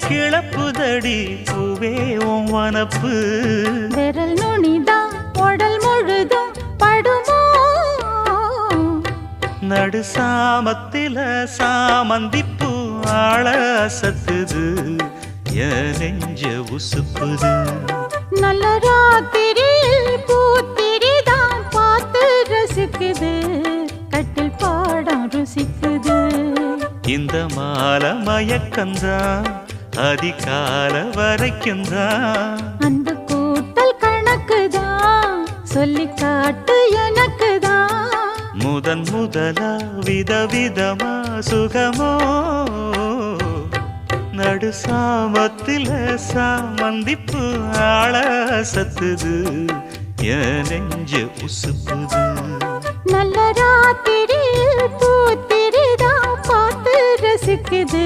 கிளப்புதடி பூவே உன் வனப்பு விரல் நுனிதான் உடல் முழுதும் படுமோ நடு சாமத்தில சாமந்திப்பூ ஆள அசத்துது என் நெஞ்ச உசுப்புது நல்ல ராத்திரியில் பூத்திரிதான் பார்த்து ரசிக்குது கட்டில் பாடம் ருசிக்குது இந்த மால மயக்கந்தான் அதிகால வரைக்கும்தான் அன்பு கூட்டல் கணக்குதான் சொல்லி காட்டு எனக்குதான் முதன் முதலா விதவிதமா சுகமோ நடு சாமத்தில சாமந்திப்பு ஆள சத்துது என் நெஞ்ச உசுப்புது நல்ல ராத்திரியில் பூத்திரிதான் பார்த்து ரசிக்குது